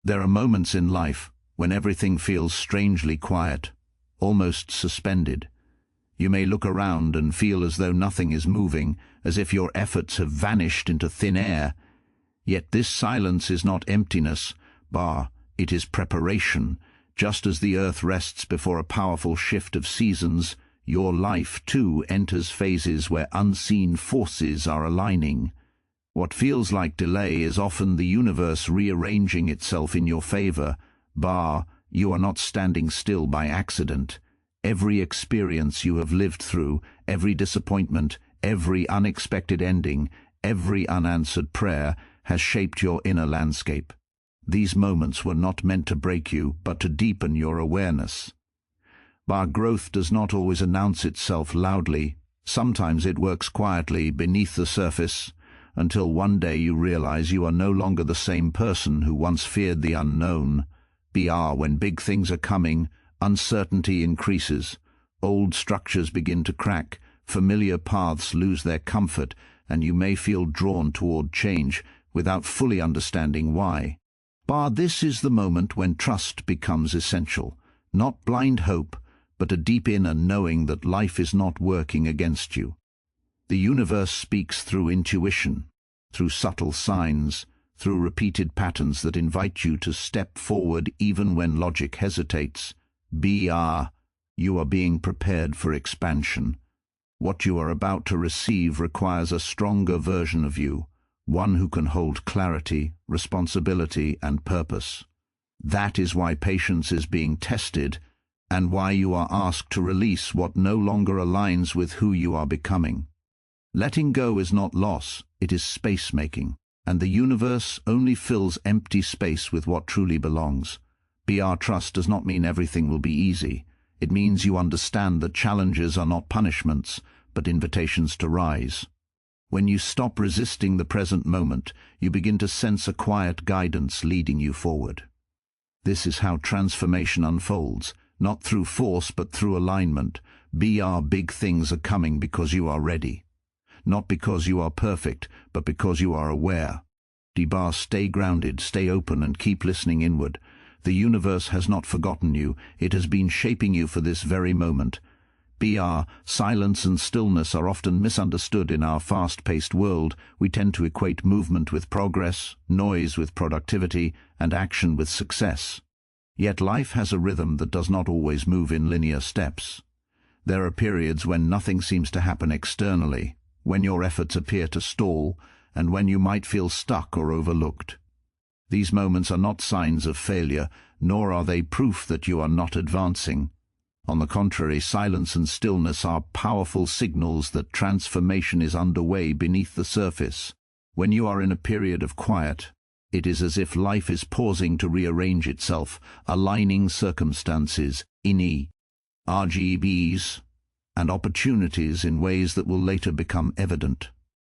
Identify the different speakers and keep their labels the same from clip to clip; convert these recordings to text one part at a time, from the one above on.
Speaker 1: There are moments in life when everything feels strangely quiet, almost suspended. You may look around and feel as though nothing is moving, as if your efforts have vanished into thin air. Yet this silence is not emptiness, it is preparation. Just as the earth rests before a powerful shift of seasons, your life too enters phases where unseen forces are aligning. What feels like delay is often the universe rearranging itself in your favor. You are not standing still by accident. Every experience you have lived through, every disappointment, every unexpected ending, every unanswered prayer has shaped your inner landscape. These moments were not meant to break you, but to deepen your awareness. Growth does not always announce itself loudly. Sometimes it works quietly beneath the surface, until one day you realize you are no longer the same person who once feared the unknown. When big things are coming, uncertainty increases. Old structures begin to crack, familiar paths lose their comfort, and you may feel drawn toward change without fully understanding why. This is the moment when trust becomes essential. Not blind hope, but a deep inner knowing that life is not working against you. The universe speaks through intuition, through subtle signs, through repeated patterns that invite you to step forward even when logic hesitates. You are being prepared for expansion. What you are about to receive requires a stronger version of you, one who can hold clarity, responsibility, and purpose. That is why patience is being tested, and why you are asked to release what no longer aligns with who you are becoming. Letting go is not loss, it is space-making, and the universe only fills empty space with what truly belongs. Trust does not mean everything will be easy. It means you understand that challenges are not punishments, but invitations to rise. When you stop resisting the present moment, you begin to sense a quiet guidance leading you forward. This is how transformation unfolds, not through force but through alignment. Big things are coming because you are ready. Not because you are perfect, but because you are aware. Stay grounded, stay open, and keep listening inward. The universe has not forgotten you. It has been shaping you for this very moment. Silence and stillness are often misunderstood in our fast-paced world. We tend to equate movement with progress, noise with productivity, and action with success. Yet life has a rhythm that does not always move in linear steps. There are periods when nothing seems to happen externally, when your efforts appear to stall, and when you might feel stuck or overlooked. These moments are not signs of failure, nor are they proof that you are not advancing. On the contrary, silence and stillness are powerful signals that transformation is underway beneath the surface. When you are in a period of quiet, it is as if life is pausing to rearrange itself, aligning circumstances, RGBs, and opportunities in ways that will later become evident.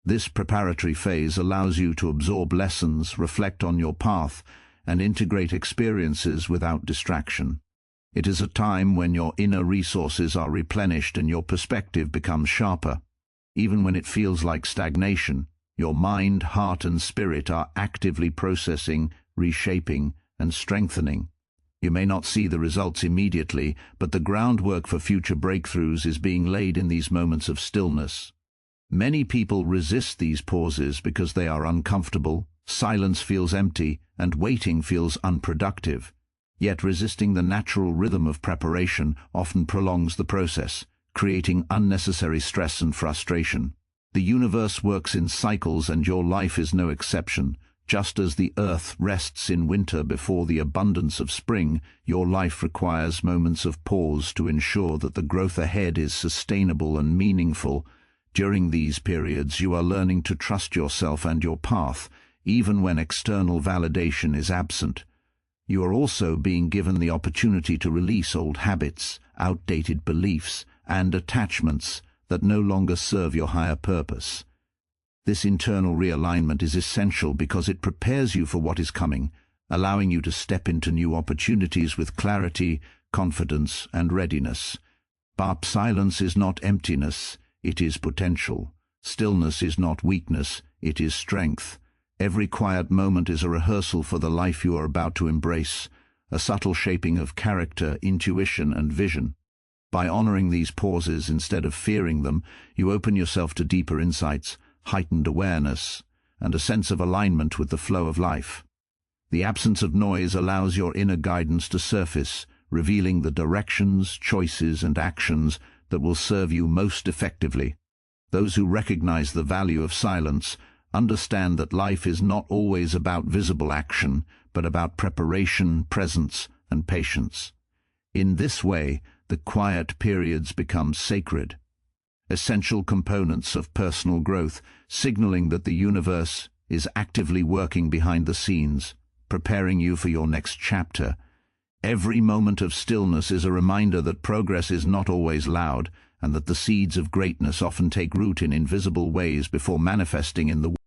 Speaker 1: This preparatory phase allows you to absorb lessons, reflect on your path, and integrate experiences without distraction. It is a time when your inner resources are replenished and your perspective becomes sharper. Even when it feels like stagnation, your mind, heart, and spirit are actively processing, reshaping, and strengthening. You may not see the results immediately, but the groundwork for future breakthroughs is being laid in these moments of stillness. Many people resist these pauses because they are uncomfortable, silence feels empty, and waiting feels unproductive. Yet resisting the natural rhythm of preparation often prolongs the process, creating unnecessary stress and frustration. The universe works in cycles, and your life is no exception. Just as the earth rests in winter before the abundance of spring, your life requires moments of pause to ensure that the growth ahead is sustainable and meaningful. During these periods, you are learning to trust yourself and your path, even when external validation is absent. You are also being given the opportunity to release old habits, outdated beliefs, and attachments that no longer serve your higher purpose. This internal realignment is essential because it prepares you for what is coming, allowing you to step into new opportunities with clarity, confidence, and readiness. But silence is not emptiness, it is potential. Stillness is not weakness, it is strength. Every quiet moment is a rehearsal for the life you are about to embrace, a subtle shaping of character, intuition, and vision. By honoring these pauses instead of fearing them, you open yourself to deeper insights, heightened awareness, and a sense of alignment with the flow of life. The absence of noise allows your inner guidance to surface, revealing the directions, choices, and actions that will serve you most effectively. Those who recognize the value of silence understand that life is not always about visible action, but about preparation, presence, and patience. In this way, the quiet periods become sacred, essential components of personal growth, signaling that the universe is actively working behind the scenes, preparing you for your next chapter. Every moment of stillness is a reminder that progress is not always loud, and that the seeds of greatness often take root in invisible ways before manifesting in the world.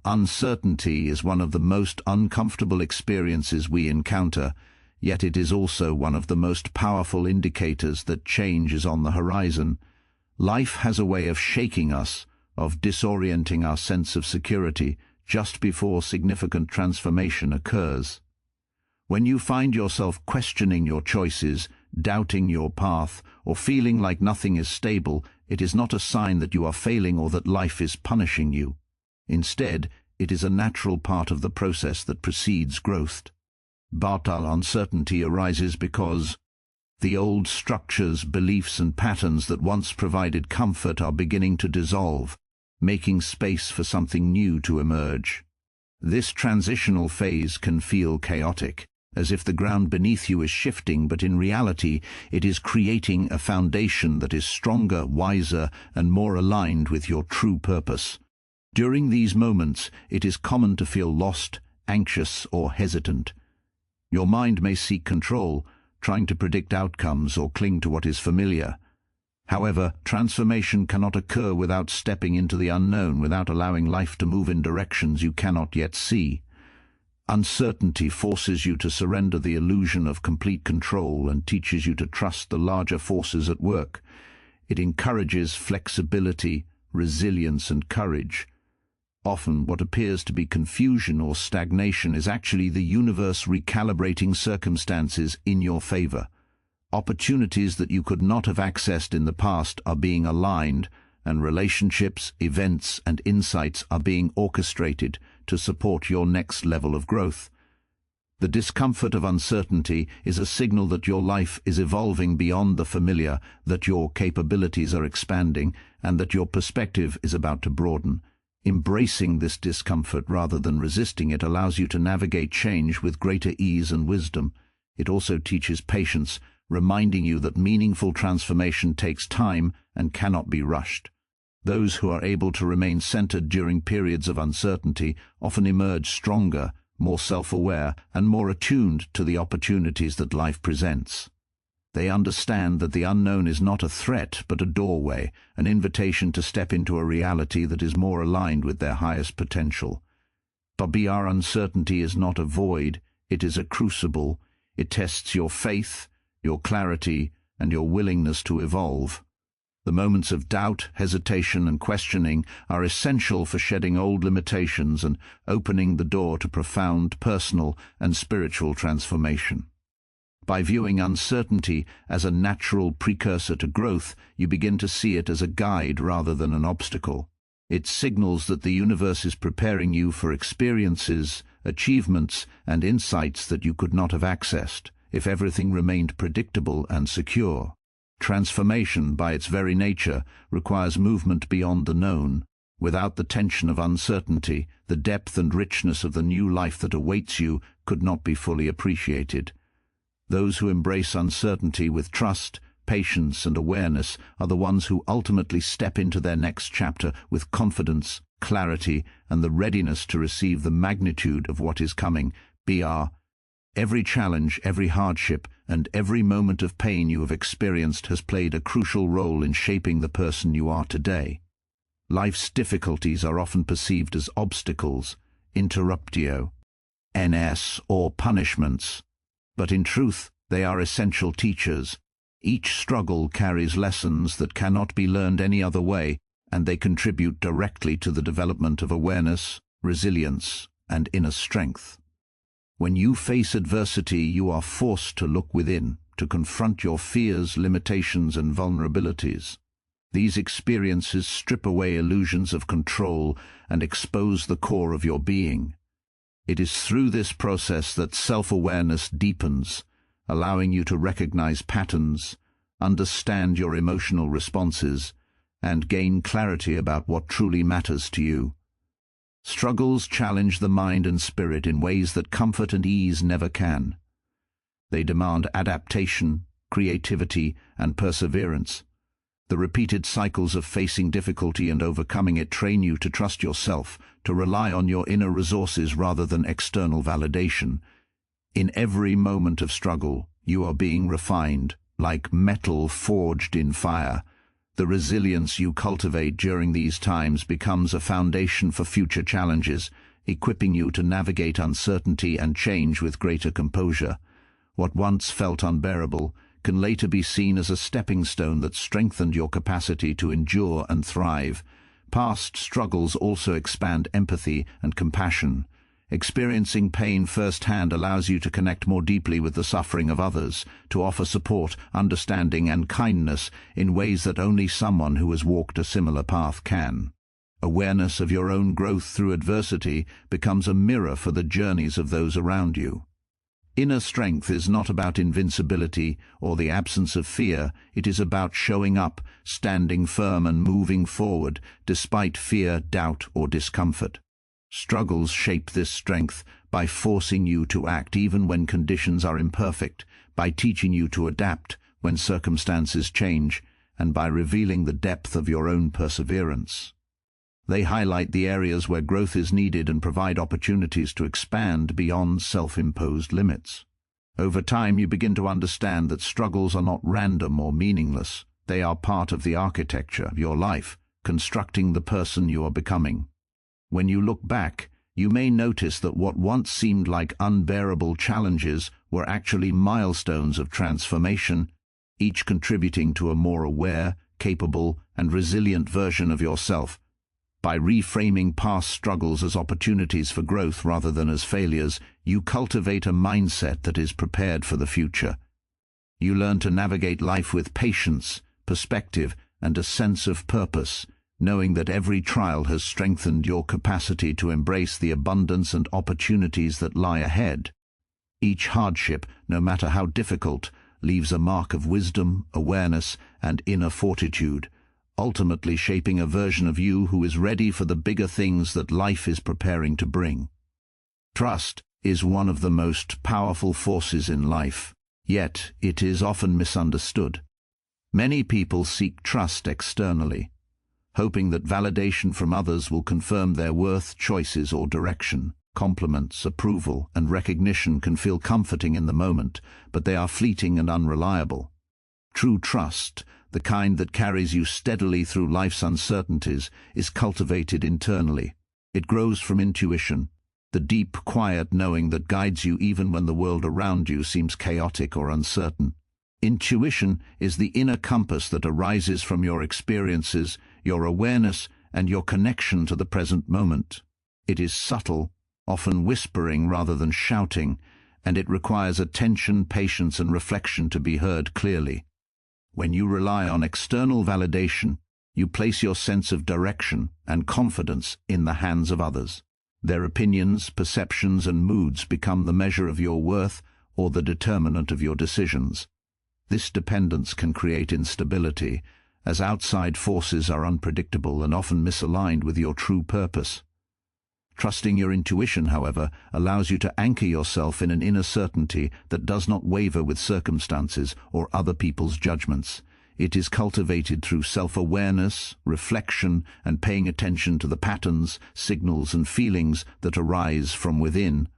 Speaker 1: Uncertainty is one of the most uncomfortable experiences we encounter, yet it is also one of the most powerful indicators that change is on the horizon. Life has a way of shaking us, of disorienting our sense of security just before significant transformation occurs. When you find yourself questioning your choices, doubting your path, or feeling like nothing is stable, it is not a sign that you are failing or that life is punishing you. Instead, it is a natural part of the process that precedes growth. Uncertainty arises because the old structures, beliefs, and patterns that once provided comfort are beginning to dissolve, making space for something new to emerge. This transitional phase can feel chaotic, as if the ground beneath you is shifting, but in reality it is creating a foundation that is stronger, wiser, and more aligned with your true purpose. During these moments, it is common to feel lost, anxious, or hesitant. Your mind may seek control, trying to predict outcomes or cling to what is familiar. However, transformation cannot occur without stepping into the unknown, without allowing life to move in directions you cannot yet see. Uncertainty forces you to surrender the illusion of complete control and teaches you to trust the larger forces at work. It encourages flexibility, resilience, and courage. Often, what appears to be confusion or stagnation is actually the universe recalibrating circumstances in your favor. Opportunities that you could not have accessed in the past are being aligned, and relationships, events, and insights are being orchestrated to support your next level of growth. The discomfort of uncertainty is a signal that your life is evolving beyond the familiar, that your capabilities are expanding, and that your perspective is about to broaden. Embracing this discomfort rather than resisting it allows you to navigate change with greater ease and wisdom. It also teaches patience, reminding you that meaningful transformation takes time and cannot be rushed. Those who are able to remain centered during periods of uncertainty often emerge stronger, more self-aware, and more attuned to the opportunities that life presents. They understand that the unknown is not a threat but a doorway, an invitation to step into a reality that is more aligned with their highest potential. Uncertainty is not a void, it is a crucible. It tests your faith, your clarity, and your willingness to evolve. The moments of doubt, hesitation, and questioning are essential for shedding old limitations and opening the door to profound personal and spiritual transformation. By viewing uncertainty as a natural precursor to growth, you begin to see it as a guide rather than an obstacle. It signals that the universe is preparing you for experiences, achievements, and insights that you could not have accessed if everything remained predictable and secure. Transformation, by its very nature, requires movement beyond the known. Without the tension of uncertainty, the depth and richness of the new life that awaits you could not be fully appreciated. Those who embrace uncertainty with trust, patience, and awareness are the ones who ultimately step into their next chapter with confidence, clarity, and the readiness to receive the magnitude of what is coming. Every challenge, every hardship, and every moment of pain you have experienced has played a crucial role in shaping the person you are today. Life's difficulties are often perceived as obstacles, interruptio, or punishments. But in truth, they are essential teachers. Each struggle carries lessons that cannot be learned any other way, and they contribute directly to the development of awareness, resilience, and inner strength. When you face adversity, you are forced to look within, to confront your fears, limitations, and vulnerabilities. These experiences strip away illusions of control and expose the core of your being. It is through this process that self-awareness deepens, allowing you to recognize patterns, understand your emotional responses, and gain clarity about what truly matters to you. Struggles challenge the mind and spirit in ways that comfort and ease never can. They demand adaptation, creativity, and perseverance. The repeated cycles of facing difficulty and overcoming it train you to trust yourself, to rely on your inner resources rather than external validation. In every moment of struggle, you are being refined, like metal forged in fire. The resilience you cultivate during these times becomes a foundation for future challenges, equipping you to navigate uncertainty and change with greater composure. What once felt unbearable can later be seen as a stepping stone that strengthened your capacity to endure and thrive. Past struggles also expand empathy and compassion. Experiencing pain firsthand allows you to connect more deeply with the suffering of others, to offer support, understanding, and kindness in ways that only someone who has walked a similar path can. Awareness of your own growth through adversity becomes a mirror for the journeys of those around you. Inner strength is not about invincibility or the absence of fear. It is about showing up, standing firm, and moving forward despite fear, doubt, or discomfort. Struggles shape this strength by forcing you to act even when conditions are imperfect, by teaching you to adapt when circumstances change, and by revealing the depth of your own perseverance. They highlight the areas where growth is needed and provide opportunities to expand beyond self-imposed limits. Over time, you begin to understand that struggles are not random or meaningless. They are part of the architecture of your life, constructing the person you are becoming. When you look back, you may notice that what once seemed like unbearable challenges were actually milestones of transformation, each contributing to a more aware, capable, and resilient version of yourself. By reframing past struggles as opportunities for growth rather than as failures, you cultivate a mindset that is prepared for the future. You learn to navigate life with patience, perspective, and a sense of purpose, knowing that every trial has strengthened your capacity to embrace the abundance and opportunities that lie ahead. Each hardship, no matter how difficult, leaves a mark of wisdom, awareness, and inner fortitude, ultimately shaping a version of you who is ready for the bigger things that life is preparing to bring. Trust is one of the most powerful forces in life, yet it is often misunderstood. Many people seek trust externally, hoping that validation from others will confirm their worth, choices, or direction. Compliments, approval, and recognition can feel comforting in the moment, but they are fleeting and unreliable. True trust, the kind that carries you steadily through life's uncertainties, is cultivated internally. It grows from intuition, the deep, quiet knowing that guides you even when the world around you seems chaotic or uncertain. Intuition is the inner compass that arises from your experiences, your awareness, and your connection to the present moment. It is subtle, often whispering rather than shouting, and it requires attention, patience, and reflection to be heard clearly. When you rely on external validation, you place your sense of direction and confidence in the hands of others. Their opinions, perceptions, and moods become the measure of your worth or the determinant of your decisions. This dependence can create instability, as outside forces are unpredictable and often misaligned with your true purpose. Trusting your intuition, however, allows you to anchor yourself in an inner certainty that does not waver with circumstances or other people's judgments. It is cultivated through self-awareness, reflection, and paying attention to the patterns, signals, and feelings that arise from within.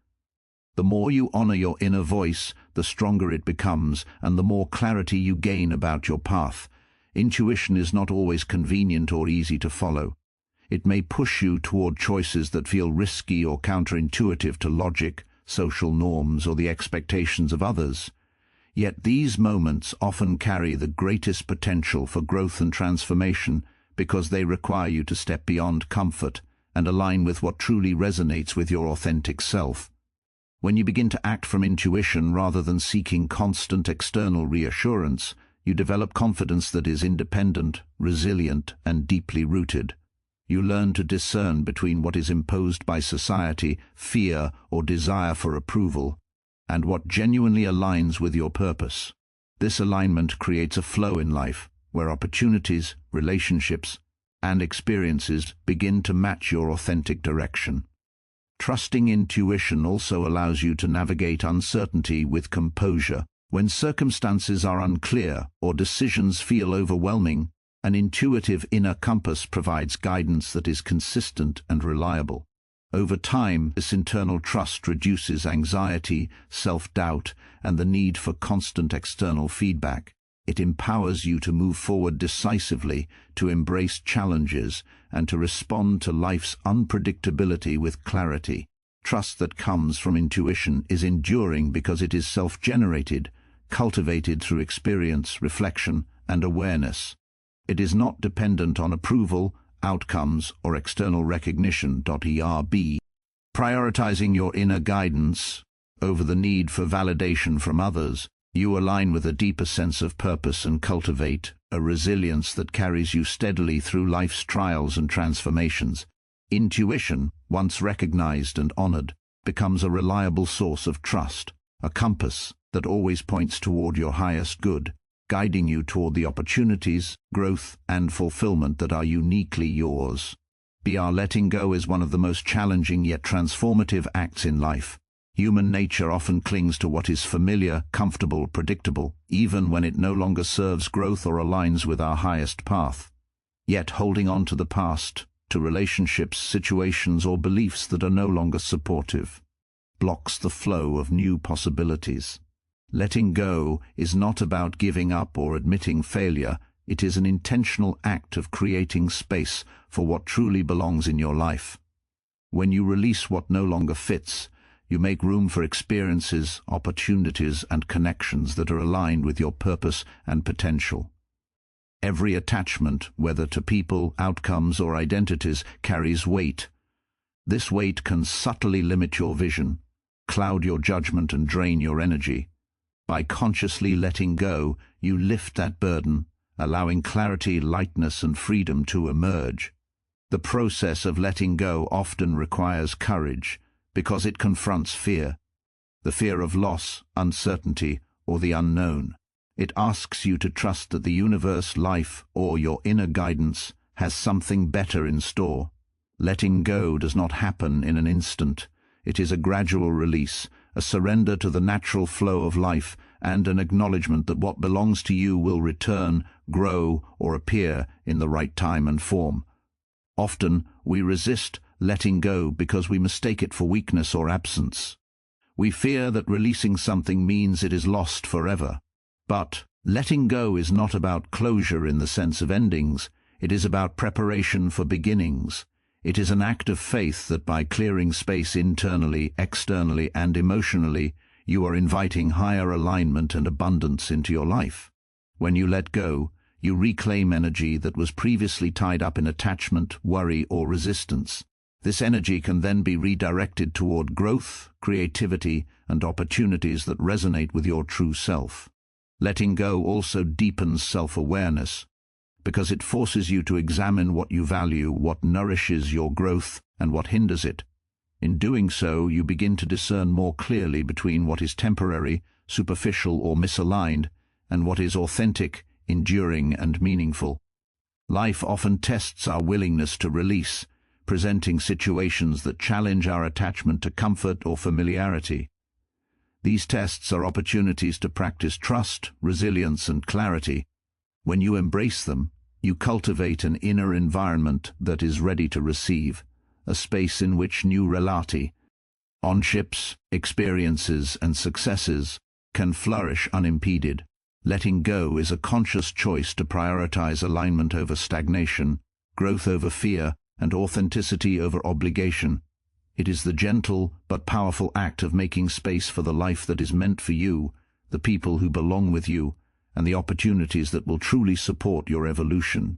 Speaker 1: The more you honor your inner voice, the stronger it becomes, and the more clarity you gain about your path. Intuition is not always convenient or easy to follow. It may push you toward choices that feel risky or counterintuitive to logic, social norms, or the expectations of others. Yet these moments often carry the greatest potential for growth and transformation because they require you to step beyond comfort and align with what truly resonates with your authentic self. When you begin to act from intuition rather than seeking constant external reassurance, you develop confidence that is independent, resilient, and deeply rooted. You learn to discern between what is imposed by society, fear, or desire for approval, and what genuinely aligns with your purpose. This alignment creates a flow in life, where opportunities, relationships, and experiences begin to match your authentic direction. Trusting intuition also allows you to navigate uncertainty with composure. When circumstances are unclear or decisions feel overwhelming, an intuitive inner compass provides guidance that is consistent and reliable. Over time, this internal trust reduces anxiety, self-doubt, and the need for constant external feedback. It empowers you to move forward decisively, to embrace challenges, and to respond to life's unpredictability with clarity. Trust that comes from intuition is enduring because it is self-generated, cultivated through experience, reflection, and awareness. It is not dependent on approval, outcomes, or external recognition. Prioritizing your inner guidance over the need for validation from others, you align with a deeper sense of purpose and cultivate a resilience that carries you steadily through life's trials and transformations. Intuition, once recognized and honored, becomes a reliable source of trust, a compass that always points toward your highest good, guiding you toward the opportunities, growth, and fulfillment that are uniquely yours. Letting go is one of the most challenging yet transformative acts in life. Human nature often clings to what is familiar, comfortable, predictable, even when it no longer serves growth or aligns with our highest path. Yet holding on to the past, to relationships, situations, or beliefs that are no longer supportive, blocks the flow of new possibilities. Letting go is not about giving up or admitting failure. It is an intentional act of creating space for what truly belongs in your life. When you release what no longer fits, you make room for experiences, opportunities, and connections that are aligned with your purpose and potential. Every attachment, whether to people, outcomes, or identities, carries weight. This weight can subtly limit your vision, cloud your judgment, and drain your energy. By consciously letting go, you lift that burden, allowing clarity, lightness, and freedom to emerge. The process of letting go often requires courage, because it confronts fear, the fear of loss, uncertainty, or the unknown. It asks you to trust that the universe, life, or your inner guidance has something better in store. Letting go does not happen in an instant. It is a gradual release, a surrender to the natural flow of life, and an acknowledgement that what belongs to you will return, grow, or appear in the right time and form. Often, we resist letting go because we mistake it for weakness or absence. We fear that releasing something means it is lost forever. But letting go is not about closure in the sense of endings. It is about preparation for beginnings. It is an act of faith that by clearing space internally, externally, and emotionally, you are inviting higher alignment and abundance into your life. When you let go, you reclaim energy that was previously tied up in attachment, worry, or resistance. This energy can then be redirected toward growth, creativity, and opportunities that resonate with your true self. Letting go also deepens self-awareness, because it forces you to examine what you value, what nourishes your growth, and what hinders it. In doing so, you begin to discern more clearly between what is temporary, superficial, or misaligned, and what is authentic, enduring, and meaningful. Life often tests our willingness to release, presenting situations that challenge our attachment to comfort or familiarity. These tests are opportunities to practice trust, resilience, and clarity. When you embrace them, you cultivate an inner environment that is ready to receive, a space in which new relationships, experiences, and successes can flourish unimpeded. Letting go is a conscious choice to prioritize alignment over stagnation, growth over fear, and authenticity over obligation. It is the gentle but powerful act of making space for the life that is meant for you, the people who belong with you, and the opportunities that will truly support your evolution.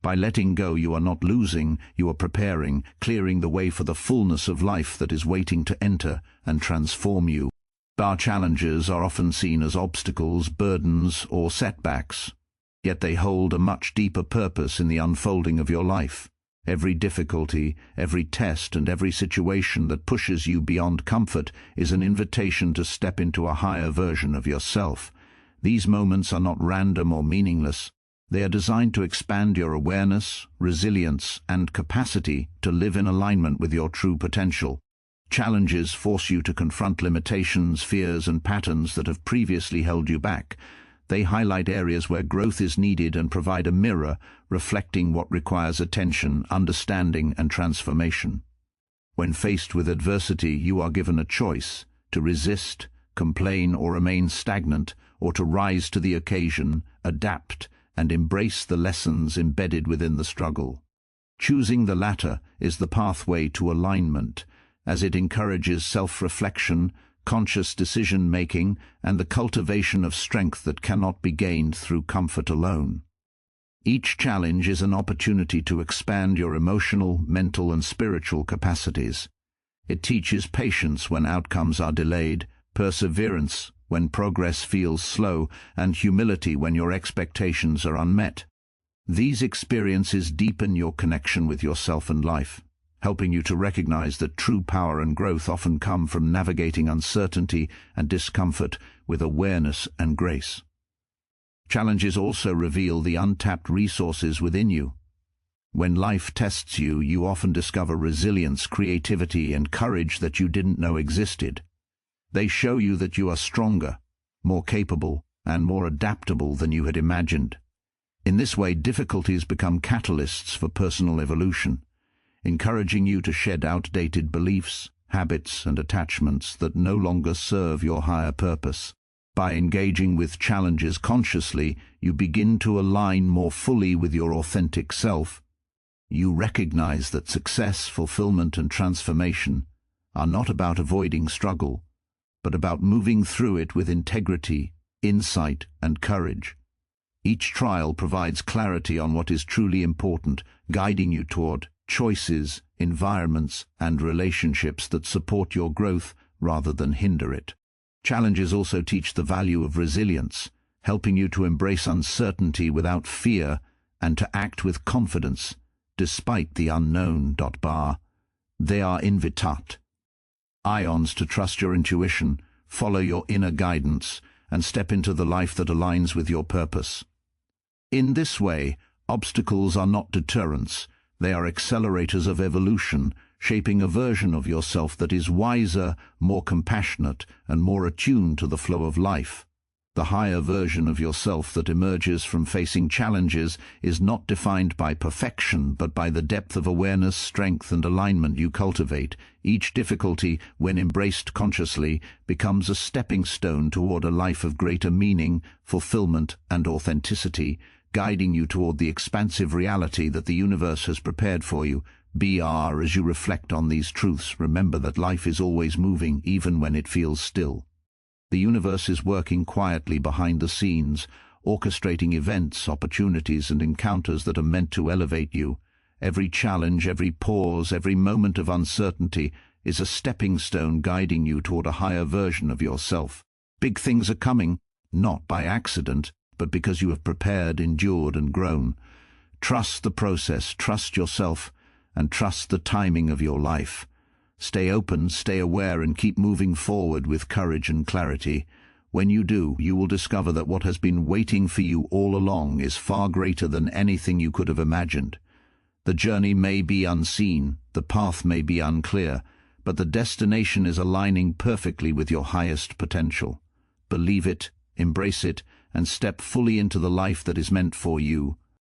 Speaker 1: By letting go, you are not losing, you are preparing, clearing the way for the fullness of life that is waiting to enter and transform you. Our challenges are often seen as obstacles, burdens, or setbacks, yet they hold a much deeper purpose in the unfolding of your life. Every difficulty, every test, and every situation that pushes you beyond comfort is an invitation to step into a higher version of yourself. These moments are not random or meaningless. They are designed to expand your awareness, resilience, and capacity to live in alignment with your true potential. Challenges force you to confront limitations, fears, and patterns that have previously held you back. They highlight areas where growth is needed and provide a mirror reflecting what requires attention, understanding, and transformation. When faced with adversity, you are given a choice: to resist, complain, or remain stagnant, or to rise to the occasion, adapt, and embrace the lessons embedded within the struggle. Choosing the latter is the pathway to alignment, as it encourages self-reflection, conscious decision-making, and the cultivation of strength that cannot be gained through comfort alone. Each challenge is an opportunity to expand your emotional, mental, and spiritual capacities. It teaches patience when outcomes are delayed, perseverance when progress feels slow, and humility when your expectations are unmet. These experiences deepen your connection with yourself and life, helping you to recognize that true power and growth often come from navigating uncertainty and discomfort with awareness and grace. Challenges also reveal the untapped resources within you. When life tests you, you often discover resilience, creativity, and courage that you didn't know existed. They show you that you are stronger, more capable, and more adaptable than you had imagined. In this way, difficulties become catalysts for personal evolution, encouraging you to shed outdated beliefs, habits, and attachments that no longer serve your higher purpose. By engaging with challenges consciously, you begin to align more fully with your authentic self. You recognize that success, fulfillment, and transformation are not about avoiding struggle, but about moving through it with integrity, insight, and courage. Each trial provides clarity on what is truly important, guiding you toward choices, environments, and relationships that support your growth rather than hinder it. Challenges also teach the value of resilience, helping you to embrace uncertainty without fear and to act with confidence despite the unknown. They are invitat, ions to trust your intuition, follow your inner guidance, and step into the life that aligns with your purpose. In this way, obstacles are not deterrents. They are accelerators of evolution, shaping a version of yourself that is wiser, more compassionate, and more attuned to the flow of life. The higher version of yourself that emerges from facing challenges is not defined by perfection, but by the depth of awareness, strength, and alignment you cultivate. Each difficulty, when embraced consciously, becomes a stepping stone toward a life of greater meaning, fulfillment, and authenticity, guiding you toward the expansive reality that the universe has prepared for you. As you reflect on these truths, remember that life is always moving, even when it feels still. The universe is working quietly behind the scenes, orchestrating events, opportunities, and encounters that are meant to elevate you. Every challenge, every pause, every moment of uncertainty is a stepping stone guiding you toward a higher version of yourself. Big things are coming, not by accident, but because you have prepared, endured, and grown. Trust the process, trust yourself, and trust the timing of your life. Stay open, stay aware, and keep moving forward with courage and clarity. When you do, you will discover that what has been waiting for you all along is far greater than anything you could have imagined. The journey may be unseen, the path may be unclear, but the destination is aligning perfectly with your highest potential. Believe it, embrace it, and step fully into the life that is meant for you.